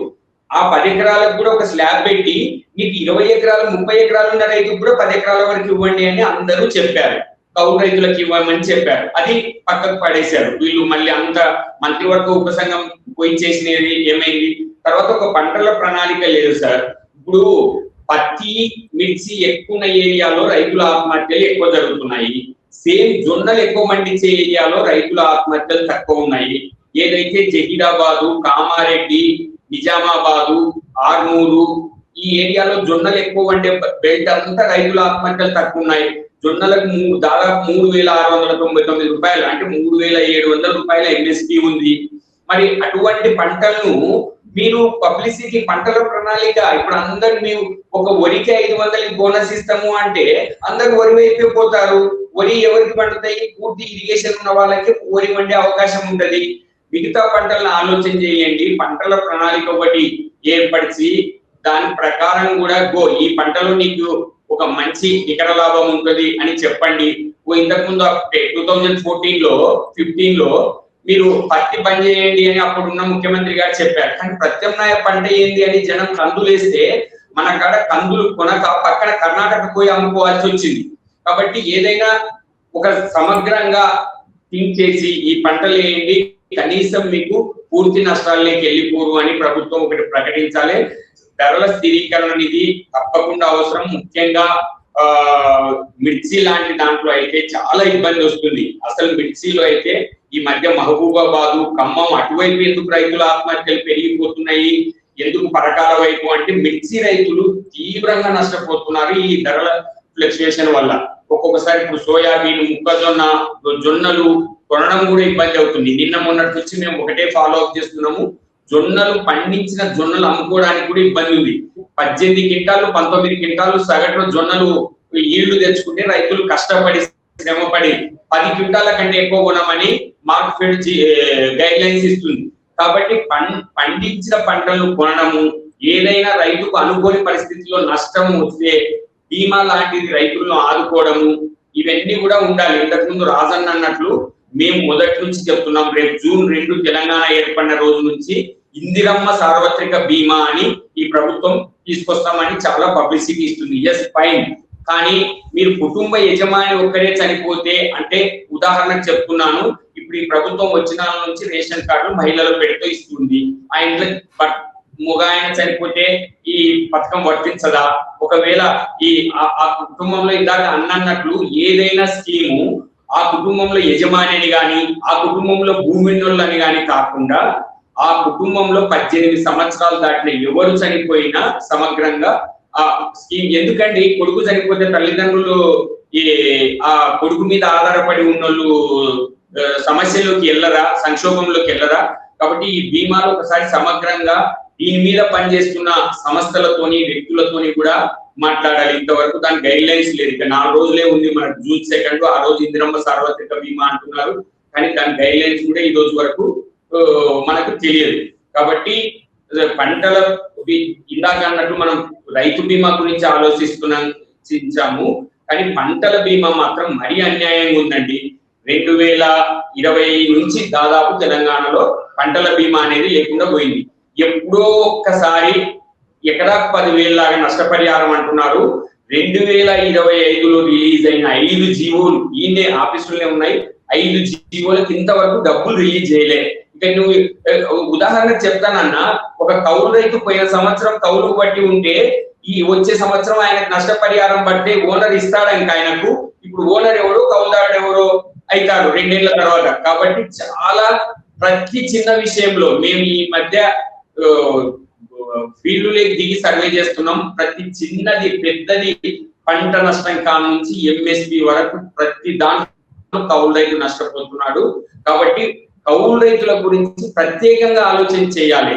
ఆ 10 ఎకరాలకు కూడా ఒక స్లాబ్ పెట్టి మీకు 20 ఎకరాలు 30 ఎకరాలు ఉన్న రైతుకు కూడా 10 ఎకరాల వరకు ఇవ్వండి అని అందరూ చెప్పారు. కౌలు రైతులకు ఇవ్వమని చెప్పారు. అది పక్కకు పడేశారు వీళ్ళు. మళ్ళీ అంత మంత్రివర్గ ఉపసంఘం పోయి చేసినది ఏమైంది? తర్వాత ఒక పంటల ప్రణాళిక లేదు సార్. ఇప్పుడు పత్తి, మిర్చి ఎక్కువ ఉన్న ఏరియాలో రైతుల ఆత్మహత్యలు ఎక్కువ జరుగుతున్నాయి. సేమ్ జొన్నలు ఎక్కువ పండించే ఏరియాలో రైతుల ఆత్మహత్యలు తక్కువ ఉన్నాయి. ఏదైతే జహీరాబాదు, కామారెడ్డి, నిజామాబాదు, ఆర్మూరు ఈ ఏరియాలో జొన్నలు ఎక్కువ పండే బెల్ట్ అంతా రైతుల ఆత్మహత్యలు తక్కువ ఉన్నాయి. జొన్నలకు దాదాపు 3,699 రూపాయలు, అంటే 3,700 రూపాయల ఎంఎస్పీ ఉంది. మరి అటువంటి పంటలను మీరు పబ్లిసిటీ, పంటల ప్రణాళిక, ఇప్పుడు అందరు మీరు ఒక వరికి 500 బోనస్ ఇస్తాము అంటే అందరు వరి వైపే పోతారు. వరి ఎవరికి పండుతాయి? పూర్తి ఇరిగేషన్ ఉన్న వాళ్ళకి వరి వండే అవకాశం ఉంటది. మిగతా పంటలను ఆలోచన చేయండి. పంటల ప్రణాళిక ఒకటి ఏర్పరిచి దాని ప్రకారం కూడా ఈ పంటలో నీకు ఒక మంచి నికర లాభం ఉంటుంది అని చెప్పండి. ఇంతకుముందు 2014లో 15లో మీరు పత్తి బంద్ చేయండి అని అప్పుడున్న ముఖ్యమంత్రి గారు చెప్పారు. కానీ ప్రత్యామ్నాయ పంట ఏంది అని జనం కందులు వేస్తే మన కాడ కందులు కొనక పక్కన కర్ణాటక పోయి అమ్ముకోవాల్సి వచ్చింది. కాబట్టి ఏదైనా ఒక సమగ్రంగా థింక్ చేసి ఈ పంటలు వేయండి, కనీసం మీకు పూర్తి నష్టాల్లోకి వెళ్ళిపోరు అని ప్రభుత్వం ఒకటి ప్రకటించాలి. ధరల స్థిరీకరణ నిధి తప్పకుండా అవసరం. ముఖ్యంగా మిర్చి లాంటి దాంట్లో అయితే చాలా ఇబ్బంది వస్తుంది. అసలు మిర్చిలో అయితే ఈ మధ్య మహబూబాబాదు, ఖమ్మం అటువైపు ఎందుకు రైతుల ఆత్మహత్యలు పెరిగిపోతున్నాయి, ఎందుకు పరకాల వైపు అంటే మిర్చి రైతులు తీవ్రంగా నష్టపోతున్నారు ఈ ధరల ఫ్లక్చుయేషన్ వల్ల. ఒక్కొక్కసారి ఇప్పుడు సోయాబీన్, మొక్కజొన్న, జొన్నలు కొనడం కూడా ఇబ్బంది అవుతుంది. నిన్న మొన్నటి నుంచి మేము ఒకటే ఫాలో అప్ చేస్తున్నాము. జొన్నలు పండించిన జొన్నలు అమ్ముకోవడానికి కూడా ఇబ్బంది ఉంది. 18 క్వింటాలు 19 క్వింటాలు సగటున జొన్నలు ఈళ్లు తెచ్చుకుంటే రైతులు కష్టపడి శ్రమపడి 10 క్వింటాల కంటే ఎక్కువ కొనమని మార్కెట్ గైడ్ లైన్స్ ఇస్తుంది. కాబట్టి పండించిన పంటలను కొనడము, ఏదైనా రైతుకు అనుకోని పరిస్థితిలో నష్టం వస్తే బీమా లాంటిది రైతులను ఆదుకోవడము, ఇవన్నీ కూడా ఉండాలి. ఇంతకుముందు రాజన్న అన్నట్లు మేము మొదటి నుంచి చెప్తున్నాం, రేపు జూన్ 2 తెలంగాణ ఏర్పడిన రోజు నుంచి ఇందిరమ్మ సార్వత్రిక బీమా అని ఈ ప్రభుత్వం తీసుకొస్తామని చాలా పబ్లిసిటీ ఇస్తుంది. ఎస్ ఫైన్, కానీ మీరు కుటుంబ యజమాని ఒక్కరే చనిపోతే, అంటే ఉదాహరణకు చెప్తున్నాను, ఇప్పుడు ఈ ప్రభుత్వం వచ్చిన నుంచి రేషన్ కార్డు మహిళలు పెడుతూ ఇస్తుంది. ఆ ఇంట్లో మగ ఆయన చనిపోతే ఈ పథకం వర్తించదా? ఒకవేళ ఆ కుటుంబంలో ఇందాక అన్నట్లు ఏదైనా స్కీము ఆ కుటుంబంలో యజమానిని గాని, ఆ కుటుంబంలో భూమిని గాని కాకుండా ఆ కుటుంబంలో 18 సంవత్సరాలు దాటిన ఎవరు చనిపోయినా సమగ్రంగా ఆ స్కీమ్. ఎందుకండి కొడుకు చనిపోతే తల్లిదండ్రులు ఆ కొడుకు మీద ఆధారపడి ఉన్నోళ్ళు సమస్యలోకి వెళ్ళరా, సంక్షోభంలోకి వెళ్ళరా? కాబట్టి ఈ బీమాలో ఒకసారి సమగ్రంగా దీని మీద పనిచేస్తున్న సంస్థలతోని, వ్యక్తులతోని కూడా మాట్లాడాలి. ఇంతవరకు దాని గైడ్ లైన్స్ లేదు. ఇక 4 రోజులే ఉంది మనకు, జూన్ 2. ఆ రోజు ఇందిరమ్మ సార్వత్రిక బీమా అంటున్నారు, కానీ దాని గైడ్ లైన్స్ కూడా ఈ రోజు వరకు మనకు తెలియదు. కాబట్టి పంటల ఇందాక అన్నట్టు మనం రైతు బీమా గురించి ఆలోచిస్తున్నాము, కానీ పంటల బీమా మాత్రం మరీ అన్యాయంగా ఉందండి. 2020 నుంచి దాదాపు తెలంగాణలో పంటల బీమా అనేది లేకుండా పోయింది. ఎప్పుడో ఒక్కసారి ఎకరాకు 10,000 లాగా నష్టపరిహారం అంటున్నారు. 2025లో రిలీజ్ అయిన 5 జీవోలు ఈయనే ఆఫీసులోనే ఉన్నాయి. 5 జీవోలకు ఇంతవరకు డబ్బులు రిలీజ్ చేయలే. ఇక నువ్వు ఉదాహరణ చెప్తానన్నా, ఒక కౌలు రైతు పోయిన సంవత్సరం కౌలు బట్టి ఉంటే ఈ వచ్చే సంవత్సరం ఆయనకు నష్టపరిహారం బట్టి ఓనర్ ఇస్తాడు. ఇంకా ఆయనకు ఇప్పుడు ఓనర్ ఎవరో కౌలుదారుడు ఎవరో అవుతాడు 2 ఏళ్ల తర్వాత. కాబట్టి చాలా ప్రతి చిన్న విషయంలో మేము ఈ మధ్య ఫీల్డ్లోకి దిగి సర్వే చేస్తున్నాం. ప్రతి చిన్నది పెద్దది పంట నష్టం కానుంచి ఎంఎస్పి వరకు ప్రతి దాంట్లో కౌలు రైతు నష్టపోతున్నాడు. కాబట్టి కౌలు రైతుల గురించి ప్రత్యేకంగా ఆలోచన చేయాలి.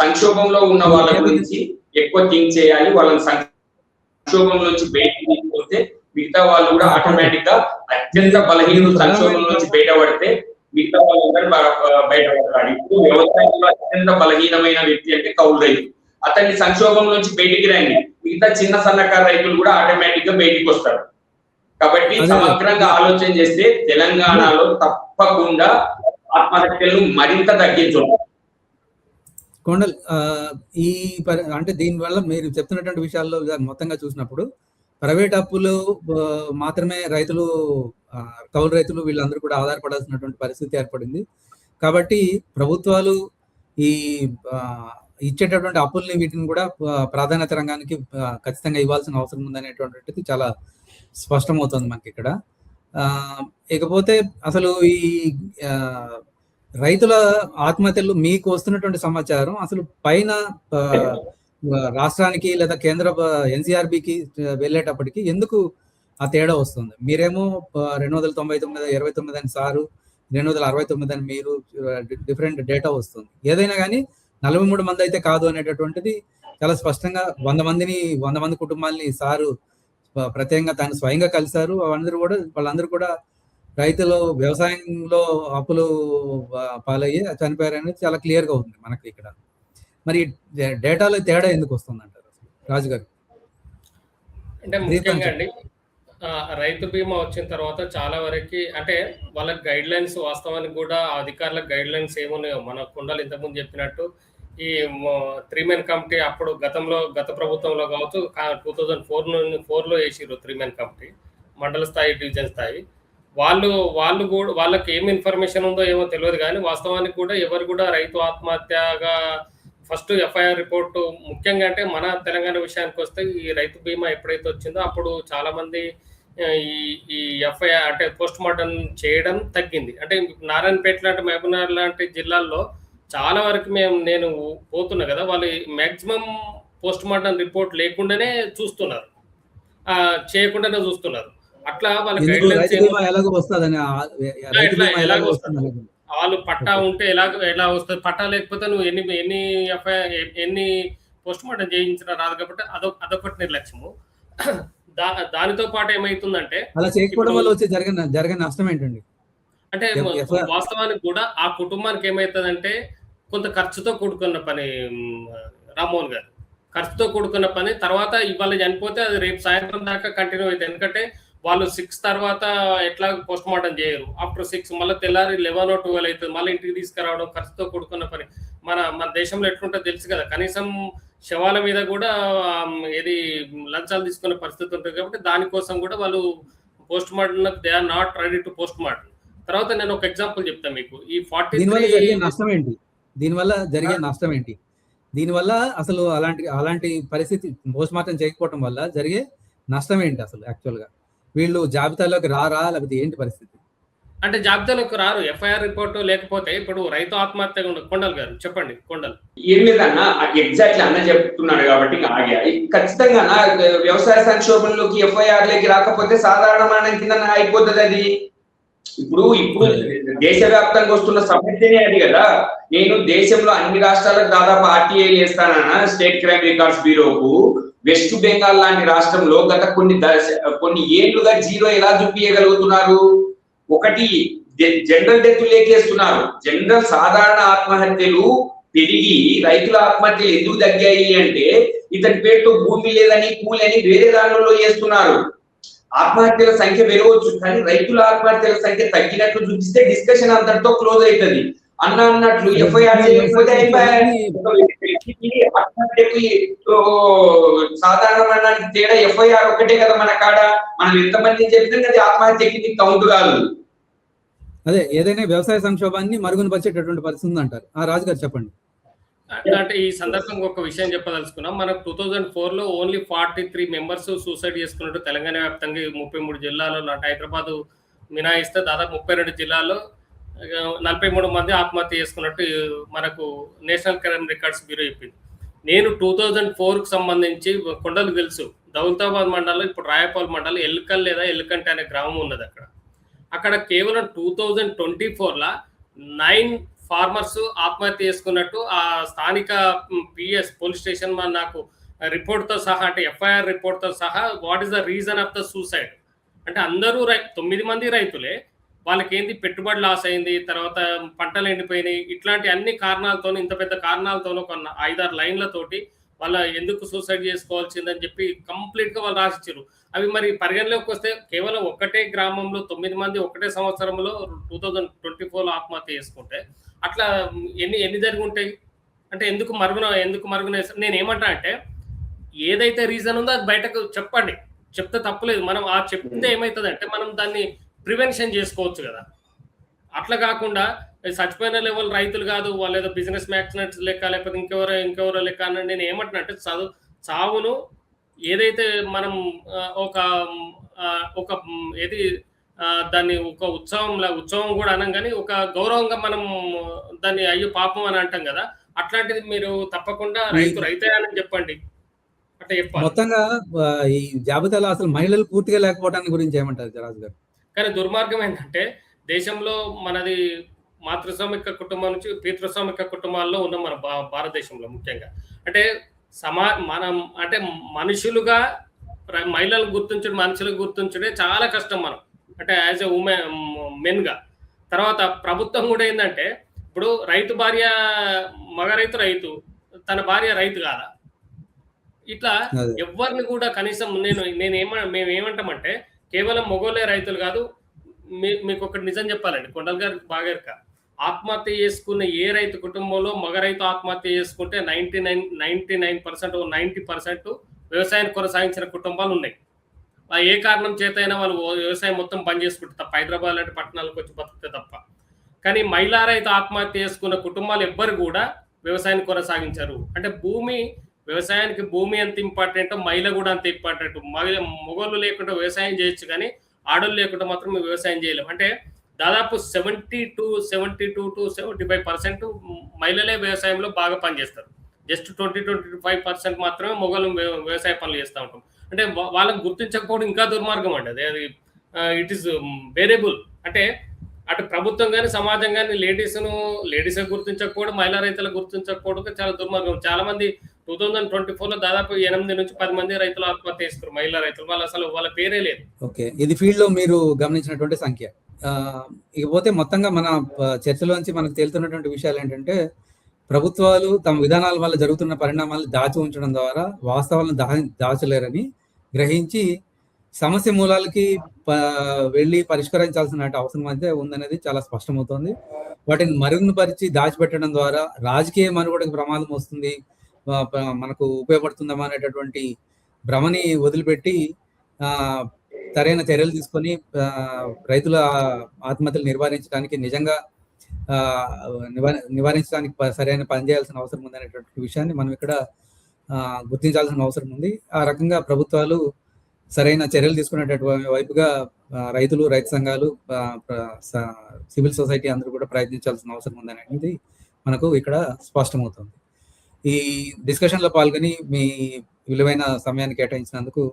సంక్షోభంలో ఉన్న వాళ్ళ గురించి ఎక్కువ థింక్ చేయాలి. వాళ్ళని సంక్షోభంలోంచి బయటకు తీసుకొస్తే మిగతా వాళ్ళు కూడా ఆటోమేటిక్ గా అత్యంత బలహీన సంక్షోభంలోంచి బయటపడితే మిగతా వాళ్ళందరూ బయటపడతాడు. ఇప్పుడు వ్యవసాయంలో అత్యంత బలహీనమైన వ్యక్తి అంటే కౌలు రైతు. అతన్ని సంక్షోభం నుంచి బయటికి రండి, మిగతా చిన్న సన్నకారు రైతులు కూడా ఆటోమేటిక్ గా బయటికి వస్తారు. కాబట్టి సమగ్రంగా ఆలోచన చేస్తే తెలంగాణలో తప్పకుండా ఆత్మహత్యలను మరింత తగ్గించవచ్చు. కొండల్ ఈ అంటే దీనివల్ల మీరు చెప్తున్నటువంటి విషయాల్లో మొత్తంగా చూసినప్పుడు ప్రైవేట్ అప్పులు మాత్రమే రైతులు, కౌలు రైతులు వీళ్ళందరూ కూడా ఆధారపడాల్సినటువంటి పరిస్థితి ఏర్పడింది. కాబట్టి ప్రభుత్వాలు ఈ ఇచ్చేటటువంటి అప్పుల్ని వీటిని కూడా ప్రాధాన్యత రంగానికి ఖచ్చితంగా ఇవ్వాల్సిన అవసరం ఉందనేటువంటిది చాలా స్పష్టమవుతుంది మనకి ఇక్కడ. ఇకపోతే అసలు ఈ రైతుల ఆత్మహత్యలు మీకు వస్తున్నటువంటి సమాచారం అసలు పైన రాష్ట్రానికి లేదా కేంద్ర ఎన్సీఆర్బికి వెళ్ళేటప్పటికి ఎందుకు ఆ తేడా వస్తుంది? మీరేమో 299 29 అని సారు, 269 అని మీరు, డిఫరెంట్ డేటా వస్తుంది. ఏదైనా కానీ 43 మంది అయితే కాదు అనేటటువంటిది చాలా స్పష్టంగా 100 మంది కుటుంబాలని సారు ప్రత్యేకంగా తాను స్వయంగా కలిశారు. వాళ్ళందరూ కూడా రైతులు వ్యవసాయంలో అప్పులు పాలయ్యి చనిపోయారు అనేది చాలా క్లియర్ గా ఉంది మనకి ఇక్కడ. మరి డేటాలో తేడా ఎందుకు వస్తుంది అంటారు రాజు గారు? అంటే ముఖ్యంగా అండి రైతు బీమా వచ్చిన తర్వాత చాలా వరకు అంటే వాళ్ళకి గైడ్ లైన్స్ వాస్తవానికి కూడా అధికారుల గైడ్ లైన్స్ ఏమున్నాయో మన కొండలు ఇంతకుముందు చెప్పినట్టు ఈ 3-man కమిటీ అప్పుడు గత ప్రభుత్వంలో కావచ్చు 2004లో వేసిర్రు 3-man కమిటీ మండల స్థాయి, డివిజన్ స్థాయి. వాళ్ళు కూడా వాళ్ళకి ఏం ఇన్ఫర్మేషన్ ఉందో ఏమో తెలియదు కానీ వాస్తవానికి కూడా ఎవరు కూడా రైతు ఆత్మహత్యగా ఫస్ట్ ఎఫ్ఐఆర్ రిపోర్టు ముఖ్యంగా అంటే మన తెలంగాణ విషయానికి వస్తే ఈ రైతు బీమా ఎప్పుడైతే వచ్చిందో అప్పుడు చాలా మంది ఈ ఎఫ్ఐఆర్ అంటే పోస్ట్ మార్టం చేయడం తగ్గింది. అంటే నారాయణపేట లాంటి, మహబూబ్నగర్ లాంటి జిల్లాల్లో చాలా వరకు నేను పోతున్నా కదా, వాళ్ళు మ్యాక్సిమం పోస్ట్ మార్టం రిపోర్ట్ లేకుండానే చూస్తున్నారు, చేయకుండానే చూస్తున్నారు. అట్లా వాళ్ళ గైడ్ లైన్స్ వాళ్ళు పట్టా ఉంటే ఎలా వస్తుంది, పట్టా లేకపోతే నువ్వు ఎన్ని పోస్ట్ మార్టం చేయించినా రాదు. కాబట్టి అదొకటి నిర్లక్ష్యము. దానితో పాటు ఏమైతుందంటే అలా చేయకపోవడం వల్ల వచ్చే జరిగిన నష్టం ఏంటండి? అంటే వాస్తవానికి కూడా ఆ కుటుంబానికి ఏమైతుందంటే కొంత ఖర్చుతో కూడుకున్న పని రామ్మోహన్ గారు, ఖర్చుతో కూడుకున్న పని. తర్వాత ఇవాళ చనిపోతే అది రేపు సాయంత్రం దాకా కంటిన్యూ అవుతుంది. ఎందుకంటే వాళ్ళు 6 తర్వాత ఎట్లా పోస్ట్ మార్టం చేయరు. ఆఫ్టర్ 6 మళ్ళీ తెల్లారి 11 or 12 అవుతుంది. మళ్ళీ ఇంటికి తీసుకురావడం ఖర్చుతో కూడుకున్న పని. మన దేశంలో ఎట్లుంటో తెలుసు కదా, కనీసం శవాల మీద కూడా ఏది లంచాలు తీసుకునే పరిస్థితి ఉంటుంది. కాబట్టి దానికోసం కూడా వాళ్ళు post mortem they are not ready to post mortem. తర్వాత నేను ఒక ఎగ్జాంపుల్ చెప్తాను మీకు. ఈ 43 నష్టం ఏంటి, దీనివల్ల జరిగే నష్టం ఏంటి, దీనివల్ల అసలు అలాంటి పరిస్థితి పోస్ట్ మార్టం చేయకపోవడం వల్ల జరిగే నష్టం ఏంటి అసలు? యాక్చువల్ గా వీళ్ళు జాబితాలోకి రారా లేకపోతే ఏంటి పరిస్థితి? అంటే జాబితాలోకి రారు ఎఫ్ఐఆర్ రిపోర్ట్ లేకపోతే. ఇప్పుడు రైతు ఆత్మహత్య కొండల్ గారు చెప్పండి. కొండల్ ఏం లేదన్నా, ఎగ్జాక్ట్లీ అన్న చెప్తున్నాడు కాబట్టి ఆగా. ఖచ్చితంగా వ్యవసాయ సంక్షోభంలోకి ఎఫ్ఐఆర్ లోకి రాకపోతే సాధారణ మరణం కింద అయిపోతుంది అది. ఇప్పుడు దేశవ్యాప్తంగా వస్తున్న సమస్యనే అది కదా. నేను దేశంలో అన్ని రాష్ట్రాలకు దాదాపు ఆర్టీఐ చేస్తానన్నా, స్టేట్ క్రైమ్ రికార్డ్స్ బ్యూరోకు. వెస్ట్ బెంగాల్ లాంటి రాష్ట్రంలో గత కొన్ని ఏళ్లుగా జీరో ఎలా చూపించగలుగుతున్నారు? ఒకటి జనరల్ డెత్ లేకేస్తున్నారు. జనరల్ సాధారణ ఆత్మహత్యలు పెరిగి రైతుల ఆత్మహత్యలు ఎందుకు తగ్గాయి అంటే ఇతని పేరుతో భూమి లేదని కూలని వేరే దానిలో చేస్తున్నారు. ఆత్మహత్యల సంఖ్య పెరగవచ్చు కానీ రైతుల ఆత్మహత్యల సంఖ్య తగ్గినట్లు చూపిస్తే డిస్కషన్ అంతటితో క్లోజ్ అవుతుంది. అన్నట్లు ఎఫ్ఐఆర్ చేయకపోతే ఆత్మహత్యకు సాధారణ మరణానికి తేడా ఎఫ్ఐఆర్ ఒకటే కదా మన కాడ. మనం ఎంతమంది చెప్తే అది ఆత్మహత్యకి కౌంట్ కాదు. అదే ఏదైనా వ్యవసాయ సంక్షోభాన్ని మరుగున పరిచేటటువంటి పరిస్థితి ఉందంటారు. రాజు గారు చెప్పండి. అంటే ఈ సందర్భంగా ఒక విషయం చెప్పదలుచుకున్నాం. మనకు 2004లో ఓన్లీ 43 మెంబర్స్ సూసైడ్ చేసుకున్నట్టు తెలంగాణ వ్యాప్తంగా 33 జిల్లాలో, నాటి హైదరాబాద్ మినాయిస్తే దాదాపు 32 జిల్లాల్లో 43 మంది ఆత్మహత్య చేసుకున్నట్టు మనకు నేషనల్ క్రైమ్ రికార్డ్స్ బ్యూరో చెప్పింది. నేను 2004కు సంబంధించి కొండలు తెలుసు. దౌలతాబాద్ మండలం, ఇప్పుడు రాయపాల్ మండలం ఎల్కల్ లేదా ఎల్కంటి అనే గ్రామం ఉన్నది అక్కడ. అక్కడ కేవలం 2024లా 9 ఫార్మర్స్ ఆత్మహత్య చేసుకున్నట్టు ఆ స్థానిక పిఎస్ పోలీస్ స్టేషన్ నాకు రిపోర్ట్‌తో సహా, అంటే ఎఫ్ఐఆర్ రిపోర్ట్‌తో సహా what is the reason of the suicide అంటే అందరూ 9 మంది రైతులే. వాళ్ళకేంది పెట్టుబడి లాస్ అయింది, తర్వాత పంటలు ఎండిపోయినాయి, ఇట్లాంటి అన్ని కారణాలతోని, ఇంత పెద్ద కారణాలతోని ఒక 5-6 లైన్‌లతోటి వాళ్ళ ఎందుకు సూసైడ్ చేసుకోవాల్సిందని చెప్పి కంప్లీట్‌గా వాళ్ళు రాసిచ్చారు. అవి మరి పరిగణలోకి వస్తే కేవలం ఒకటే గ్రామంలో 9 మంది ఒకటే సంవత్సరంలో 2024లో ఆత్మహత్య చేసుకుంటే అట్లా ఎన్ని జరిగి ఉంటాయి? అంటే ఎందుకు మరుగున నేనేమంటా అంటే ఏదైతే రీజన్ ఉందో అది బయటకు చెప్పండి. చెప్తే తప్పులేదు. మనం చెప్తే ఏమైతుందంటే మనం దాన్ని ప్రివెన్షన్ చేసుకోవచ్చు కదా. అట్లా కాకుండా చచ్చిపోయిన లెవెల్ రైతులు కాదు, వాళ్ళు ఏదో బిజినెస్ మ్యాగ్నెట్స్ లెక్క, లేకపోతే ఇంకెవరో లెక్క అని నేను ఏమంటున్నా అంటే చావును ఏదైతే మనం దాన్ని ఒక ఉత్సవం కూడా అనం కానీ ఒక గౌరవంగా మనం దాన్ని అయ్యో పాపం అని అంటాం కదా. అట్లాంటిది మీరు తప్పకుండా రైతే అని చెప్పండి. అట్లా చెప్పాలి. మొత్తంగా ఈ జాబితాలో అసలు మహిళలు పూర్తిగా లేకపోవడానికి గురించి ఏమంటారు రాజు గారు? కానీ దుర్మార్గం ఏంటంటే దేశంలో మనది మాతృస్వామిక కుటుంబం నుంచి పితృస్వామిక కుటుంబాల్లో ఉన్నాం మన భారతదేశంలో ముఖ్యంగా. అంటే మనం అంటే మనుషులుగా మహిళలను గుర్తించడం, మనుషులకు గుర్తించడే చాలా కష్టం మనం. అంటే యాజ్ ఎ మెన్గా. తర్వాత ప్రభుత్వం కూడా ఏంటంటే ఇప్పుడు రైతు భార్య, మగ రైతు తన భార్య రైతు కాదా? ఇట్లా ఎవరిని కూడా కనీసం మేమేమంటామంటే కేవలం మొగోళ్ళే రైతులు కాదు. మీకు ఒకటి నిజం చెప్పాలండి, కొండల్ గారికి బాగా ఆత్మహత్య చేసుకున్న ఏ రైతు కుటుంబంలో మగ రైతు ఆత్మహత్య చేసుకుంటే 99% 90% వ్యవసాయాన్ని కొనసాగించిన కుటుంబాలు ఉన్నాయి. ఏ కారణం చేతైనా వాళ్ళు వ్యవసాయం మొత్తం బంద్ చేసుకుంటే తప్ప, హైదరాబాద్ లాంటి పట్టణాలకు వచ్చి బతికితే తప్ప. కానీ మహిళా రైతు ఆత్మహత్య చేసుకున్న కుటుంబాలు ఎవ్వరు కూడా వ్యవసాయాన్ని కొనసాగించారు. అంటే వ్యవసాయానికి భూమి ఎంత ఇంపార్టెంటో మహిళ కూడా అంత ఇంపార్టెంట్. మొగోళ్ళు లేకుండా వ్యవసాయం చేయొచ్చు, కానీ ఆడోళ్ళు లేకుండా మాత్రం వ్యవసాయం చేయలేము. అంటే దాదాపు 72-75% మహిళలే వ్యవసాయంలో బాగా పనిచేస్తారు. జస్ట్ 20-25% మాత్రమే మొగలు వ్యవసాయ పనులు చేస్తూ ఉంటాం. అంటే వాళ్ళని గుర్తించకపోవడం ఇంకా దుర్మార్గం అండి. అది ఇట్ ఈస్ వేరియబుల్. అంటే అటు ప్రభుత్వం కానీ సమాజం కానీ లేడీస్ గుర్తించకపోవడం, మహిళా రైతులకు గుర్తించకపోవడం చాలా దుర్మార్గం. చాలా మంది 2024లో దాదాపు 8 నుంచి 10 మంది రైతులు ఆత్మహత్య చేసుకున్నారు, మహిళా రైతులు. వాళ్ళు అసలు వాళ్ళ పేరే లేదు. ఓకే, ఇది ఫీల్డ్ లో మీరు గమనించినటువంటి సంఖ్య. ఇకపోతే మొత్తంగా మన చర్చలోంచి మనకు తేలుతున్నటువంటి విషయాలు ఏంటంటే ప్రభుత్వాలు తమ విధానాల వల్ల జరుగుతున్న పరిణామాలు దాచి ఉంచడం ద్వారా వాస్తవాలను దాచలేరని గ్రహించి సమస్య మూలాలకి వెళ్ళి పరిష్కరించాల్సిన అవసరం అయితే ఉందనేది చాలా స్పష్టమవుతోంది. వాటిని మరుగునపరిచి దాచిపెట్టడం ద్వారా రాజకీయ మనుగడకు ప్రమాదం వస్తుంది, మనకు ఉపయోగపడుతుందమా అనేటటువంటి భ్రమని వదిలిపెట్టి సరైన చర్యలు తీసుకొని రైతుల ఆత్మహత్యలు నివారించడానికి, నిజంగా నివారించడానికి సరైన పని చేయాల్సిన అవసరం ఉంది అనేటువంటి విషయాన్ని మనం ఇక్కడ గుర్తించాల్సిన అవసరం ఉంది. ఆ రకంగా ప్రభుత్వాలు సరైన చర్యలు తీసుకునేటటువంటి వైపుగా రైతులు, రైతు సంఘాలు, సివిల్ సొసైటీ అందరూ కూడా ప్రయత్నించాల్సిన అవసరం ఉంది అనేది మనకు ఇక్కడ స్పష్టమవుతుంది. ఈ డిస్కషన్లో పాల్గొని మీ విలువైన సమయాన్ని కేటాయించినందుకు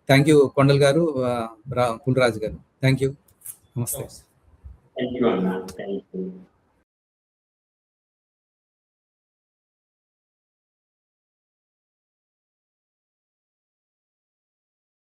థ్యాంక్ యూ కొండల్ గారు, పుల్రాజు గారు. Thank you. నమస్తే. థ్యాంక్ యూ అన్న. Thank you.